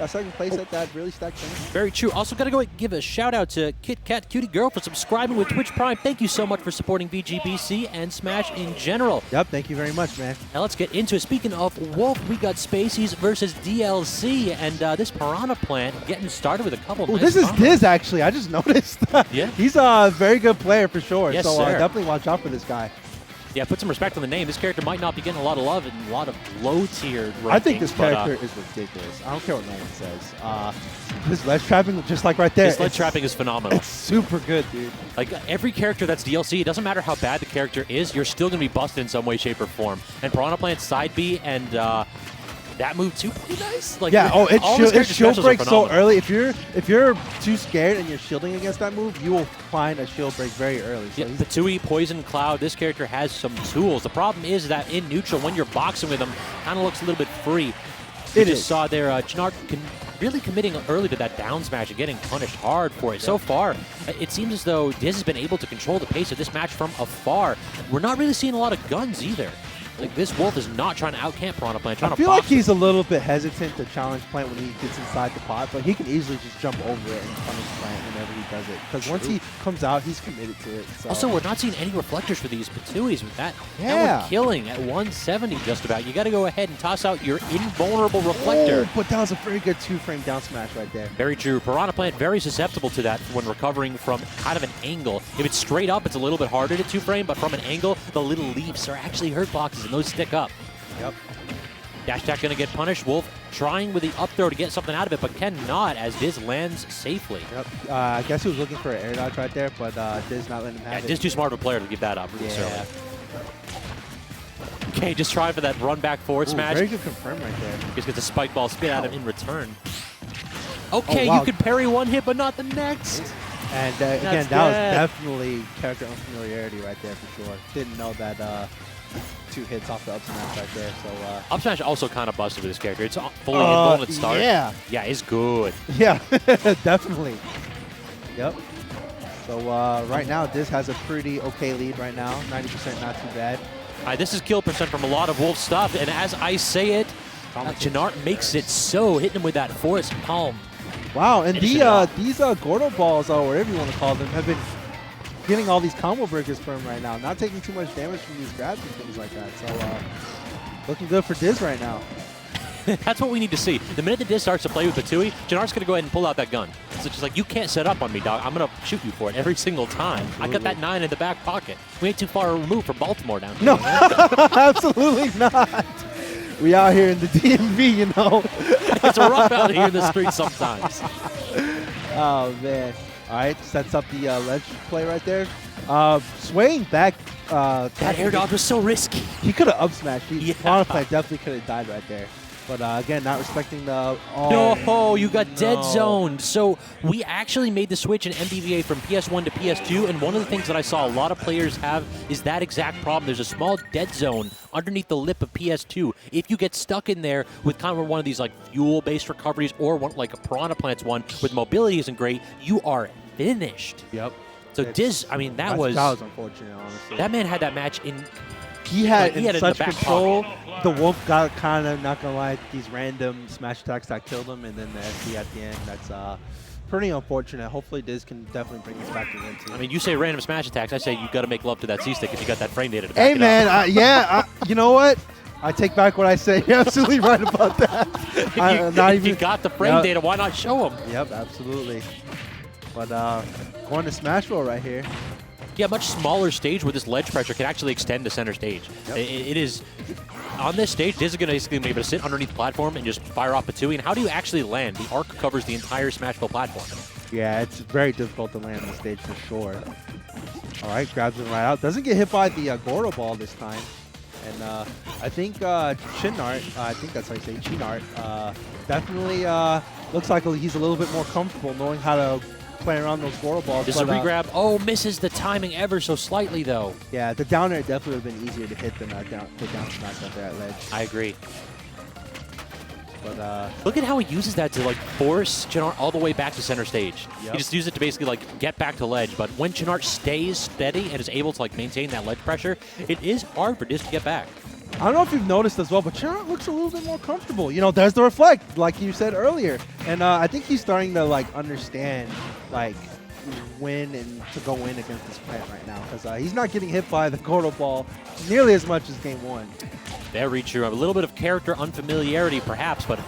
got second place at that really stacked thing. Very true. Also, got to go give a shout out to Kit Kat Cutie Girl for subscribing with Twitch Prime. Thank you so much for supporting VGBC and Smash in general. Yep, thank you very much, man. Now let's get into it. Speaking of Wolf, we got Spaceys versus DLC, and this Piranha plant getting started with a couple. Ooh, nice this is combos. DiZ actually. I just noticed. Yeah, he's a very good player for sure. Yes, so sir. definitely watch out for this guy. Yeah, put some respect on the name. This character might not be getting a lot of love and a lot of low-tier rankings. I think this character is ridiculous. I don't care what no one says. This ledge trapping, just like right there. This ledge trapping is phenomenal. It's super good, dude. Like, every character that's DLC, it doesn't matter how bad the character is, you're still going to be busted in some way, shape, or form. And Piranha Plant's side B and that move too pretty nice. Like, yeah, all his it character shield specials are breaks so phenomenal. early. If you're too scared and you're shielding against that move, you will find a shield break very early. So Yeah, Patui, Poison, Cloud, this character has some tools. The problem is that in neutral, when you're boxing with him, kind of looks a little bit free. We just saw there, ChNart really committing early to that down smash and getting punished hard for it. So far, it seems as though DiZ has been able to control the pace of this match from afar. We're not really seeing a lot of guns either. Like, this Wolf is not trying to out-camp Piranha Plant. I feel like he's a little bit hesitant to challenge Plant when he gets inside the pot, but he can easily just jump over it and punish Plant whenever he does it. Because once he comes out, he's committed to it. So. Also, we're not seeing any reflectors for these Patuis with that. Yeah. That one killing at 170 just about. You got to go ahead and toss out your invulnerable reflector. Oh, but that was a very good two-frame down smash right there. Very true. Piranha Plant very susceptible to that when recovering from kind of an angle. If it's straight up, it's a little bit harder to two-frame, but from an angle, the little leaps are actually hurt boxes, and those stick up. Yep. Dash attack going to get punished. Wolf trying with the up throw to get something out of it, but cannot as DiZ lands safely. Yep. I guess he was looking for an air dodge right there, but DiZ not letting him have it. DiZ too smart of a player to give that up. Yeah. Okay, just trying for that run back forward smash. Very good confirm right there. Just gets a spike ball spit at him in return. Okay, wow. you could parry one hit, but not the next. And again, that was definitely character unfamiliarity right there for sure. Didn't know that 2 hits off the up smash right there. So up smash also kind of busted with this character. It's fully invulnerable at start. Yeah. Yeah, it's good. Yeah, definitely. Yep. So right now, DiZ has a pretty okay lead right now. 90%, not too bad. This is kill percent from a lot of Wolf stuff, and as I say it, ChNart makes it so, hitting him with that forest palm. Wow, and these Gordo balls, or whatever you want to call them, have been getting all these combo breakers from him right now. Not taking too much damage from these grabs and things like that. So looking good for DiZ right now. That's what we need to see. The minute that DiZ starts to play with Patui, ChNart's going to go ahead and pull out that gun. So it's just like, you can't set up on me, dog. I'm going to shoot you for it every single time. Absolutely. I got that 9 in the back pocket. We ain't too far removed from Baltimore down here. No, absolutely not. We out here in the DMV, you know. It's rough out here in the streets sometimes. Oh, man. All right, sets up the ledge play right there. Swaying back. That air dodge was so risky. He could have up smashed. Piranha Plant definitely could have died right there. But again, not respecting the... No, you got dead zoned. So we actually made the switch in MBVA from PS1 to PS2, and one of the things that I saw a lot of players have is that exact problem. There's a small dead zone underneath the lip of PS2. If you get stuck in there with kind of one of these like fuel-based recoveries or one like a Piranha Plant's one with mobility isn't great, you are finished. Yep. So DiZ, I mean, that was unfortunate, honestly. That man had that match in... He had in such control. Pocket. The Wolf got kind of, not gonna lie, these random smash attacks that killed him, and then the SD at the end. That's pretty unfortunate. Hopefully, DiZ can definitely bring this back to the end. I mean, you say random smash attacks. I say you got to make love to that C-stick if you got that frame data to back Hey, man, you know what? I take back what I say. You're absolutely right about that. If you got the frame data, why not show them? Yep, absolutely. But going to Smashville right here. Yeah, much smaller stage where this ledge pressure can actually extend to center stage. Yep. It is, on this stage, DiZ is going to basically be able to sit underneath the platform and just fire off Patui. And how do you actually land? The arc covers the entire Smashville platform. Yeah, it's very difficult to land on the stage for sure. All right, grabs him right out. Doesn't get hit by the Gordo ball this time. And I think ChNart, I think that's how you say ChNart, definitely looks like he's a little bit more comfortable knowing how to play around those Gordo balls. This is a regrab. Oh, misses the timing ever so slightly, though. Yeah, the down air definitely would have been easier to hit than the down smash at that ledge. I agree. But look at how he uses that to like force ChNart all the way back to center stage. Yep. He just uses it to basically like get back to ledge. But when ChNart stays steady and is able to like maintain that ledge pressure, it is hard for DiZ to get back. I don't know if you've noticed as well, but ChNart looks a little bit more comfortable. You know, there's the reflect, like you said earlier. And I think he's starting to, like, understand, like, when and to go in against this plant right now. Because he's not getting hit by the Gordo ball nearly as much as game 1. Very true. A little bit of character unfamiliarity, perhaps, but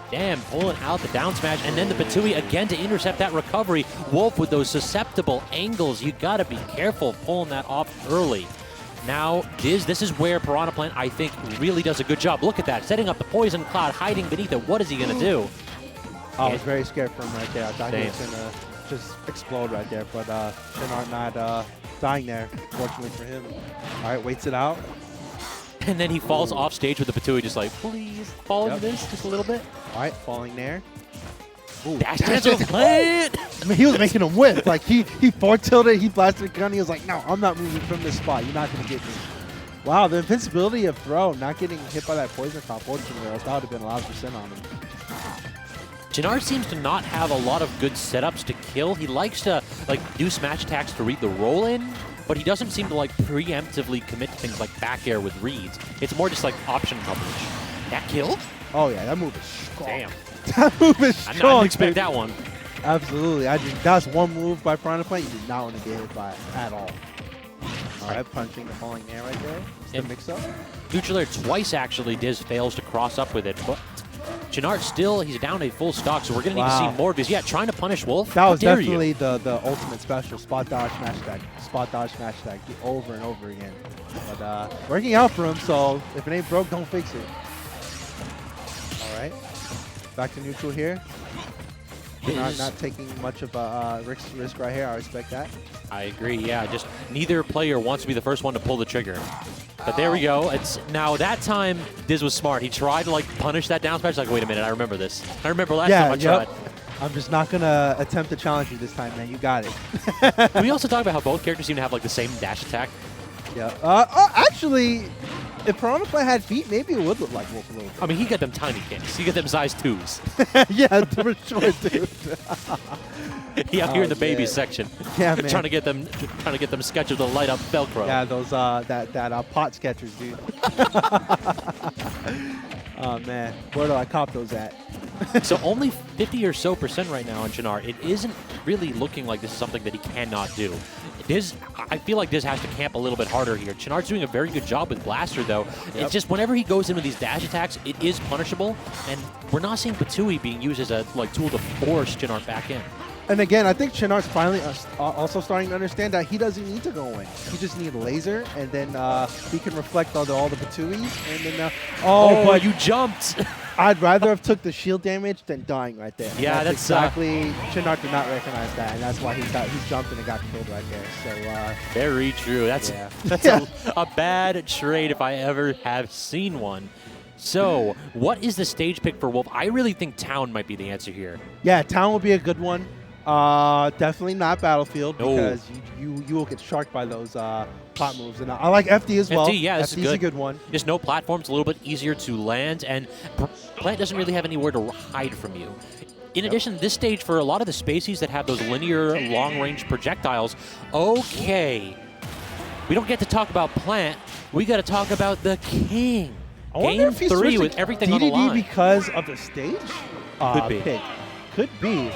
damn, pulling out the down smash, and then the Patui again to intercept that recovery. Wolf with those susceptible angles. You got to be careful pulling that off early. Now, DiZ, this is where Piranha Plant, I think, really does a good job. Look at that, setting up the Poison Cloud, hiding beneath it. What is he going to do? I was very scared for him right there. I thought he was going to just explode right there, but ChNart not dying there, fortunately for him. All right, waits it out. And then he falls off stage with the Patui, just like, please, follow this just a little bit. All right, falling there. Ooh, dash to the plant! I mean, he was making him whip. Like, he forward-tilted, he blasted a gun. He was like, no, I'm not moving from this spot. You're not going to get me. Wow, the invincibility of Throw, not getting hit by that poison cloud, fortunately, or else that would have been a lot of percent on him. ChNart seems to not have a lot of good setups to kill. He likes to, like, do smash attacks to read the roll-in, but he doesn't seem to, like, preemptively commit to things like back air with reads. It's more just, like, option coverage. That kill? Oh, yeah, that move is strong. Damn. That move is strong. I didn't expect that one. Absolutely. That's one move by Piranha Plant you did not want to get hit by at all. All right, punching the falling air right there. It's the mix-up. Neutral air twice, actually. DiZ fails to cross up with it, but ChNart still, he's down a full stock, so we're going to need to see more of his. Yeah, trying to punish Wolf. That was definitely the ultimate special. Spot dodge, smash attack. Spot dodge, smash attack. Over and over again. But working out for him, so if it ain't broke, don't fix it. All right. Back to neutral here. Not taking much of a risk right here. I respect that. I agree, yeah. Just neither player wants to be the first one to pull the trigger. But there we go. Now, that time, DiZ was smart. He tried to, like, punish that down smash. Like, wait a minute, I remember this. I remember last time I tried. I'm just not going to attempt to challenge you this time, man. You got it. Can we also talk about how both characters seem to have, like, the same dash attack? Yeah. Actually, if Piranha Plant had feet, maybe it would look like Wolf a little bit. I mean, he got them tiny kicks. He got them size 2s. Yeah, for sure, dude. He out here in the baby section. Yeah, man. trying to get them sketches to light up Velcro. Yeah, those that pot sketchers, dude. Oh man, where do I cop those at? So only 50% or so right now on ChNart. It isn't really looking like this is something that he cannot do. I feel like DiZ has to camp a little bit harder here. ChNart's doing a very good job with Blaster, though. It's just whenever he goes in with these dash attacks, it is punishable, and we're not seeing Patui being used as a tool to force ChNart back in. And again, I think ChNart's finally also starting to understand that he doesn't need to go in. He just needs a laser, and then he can reflect all the Patuis, and then oh, but you jumped. I'd rather have took the shield damage than dying right there. Yeah, that's exactly. ChNart did not recognize that, and that's why he's jumped and got killed right there. So very true. That's a bad trade if I ever have seen one. So, what is the stage pick for Wolf? I really think Town might be the answer here. Yeah, Town would be a good one. Definitely not Battlefield because you will get sharked by those pot moves. And I like FD as well. FD, yeah, this FD's is a good one. Just no platforms, a little bit easier to land, and Plant doesn't really have anywhere to hide from you. In addition, this stage, for a lot of the Spaceys that have those linear long-range projectiles, okay, we don't get to talk about Plant. We got to talk about the King. Game 3 with everything on the line. DDD because of the stage? Could be. Pick. Could be.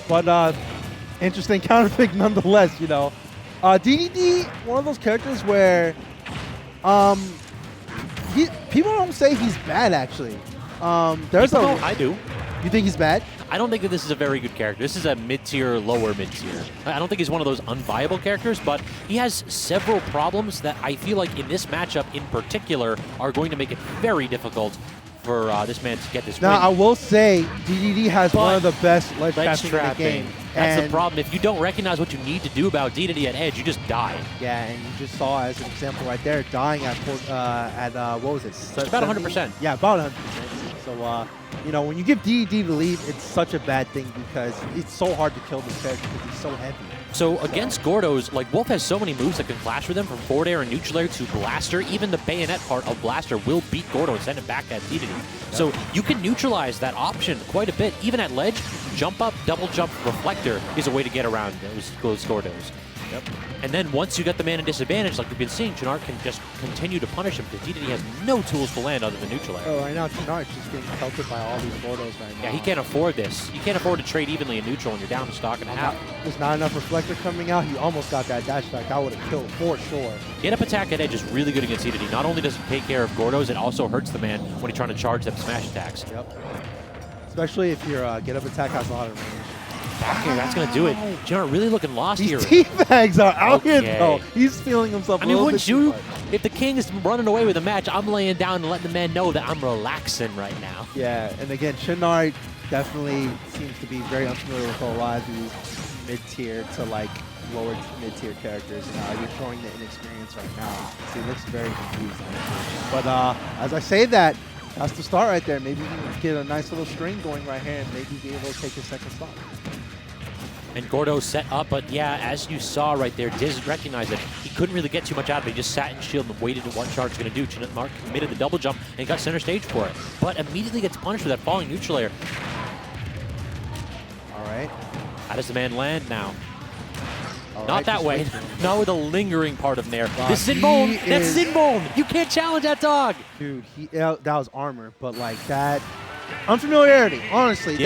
But interesting counter pick nonetheless, you know. DDD, one of those characters where people don't say he's bad, actually. I do. You think he's bad? I don't think that this is a very good character. This is a mid-tier, lower mid-tier. I don't think he's one of those unviable characters, but he has several problems that I feel like in this matchup in particular are going to make it very difficult for this man to get this win. Now, I will say DDD has one of the best ledge trapping in the game. That's the problem. If you don't recognize what you need to do about Dedede at edge, you just die. Yeah, and you just saw as an example right there, dying at what was it? It's about 100%. Yeah, about 100%. So, you know, when you give DDD to leave, it's such a bad thing because it's so hard to kill this character because he's so heavy. So against Gordos, like Wolf has so many moves that can flash with him, from forward air and neutral air to Blaster. Even the bayonet part of Blaster will beat Gordo and send it back at Dedede. Yep. So you can neutralize that option quite a bit. Even at ledge, jump up, double jump, reflector is a way to get around those Gordos. Yep. And then once you get the man in disadvantage, like we've been seeing, ChNart can just continue to punish him because Dedede has no tools to land other than neutral air. Oh, right now ChNart's just getting pelted by all these Gordos right now. Yeah, he can't afford this. You can't afford to trade evenly in neutral when you're down a stock and a half. There's not enough reflector coming out. He almost got that dash attack. That would have killed for sure. Get up attack at edge is really good against Dedede. Not only does it take care of Gordos, it also hurts the man when he's trying to charge them smash attacks. Yep. Especially if your get up attack has a lot of range. Back here, that's going to do it. ChNart really looking lost here. These teabags are out here, though. He's feeling himself a little bit too much. If the king is running away with the match, I'm laying down and letting the man know that I'm relaxing right now. Yeah, and again, ChNart definitely seems to be very unfamiliar with a lot of these mid-tier to like lower mid-tier characters. You're showing the inexperience right now. So he looks very confused. But as I say that, that's the start right there. Maybe you can get a nice little string going right here and maybe be able to take his second stop. And Gordo set up, but yeah, as you saw right there, DiZ recognized that he couldn't really get too much out of it. He just sat in shield and waited at what charge was going to do. ChNart committed the double jump and got center stage for it, but immediately gets punished with that falling neutral air. All right. How does the man land now? All Not right, that way. Not with a lingering part of Nair. Wow, This is Inbone. That's Inbone. You can't challenge that dog. Dude, that was armor, but like that unfamiliarity, honestly. Yeah.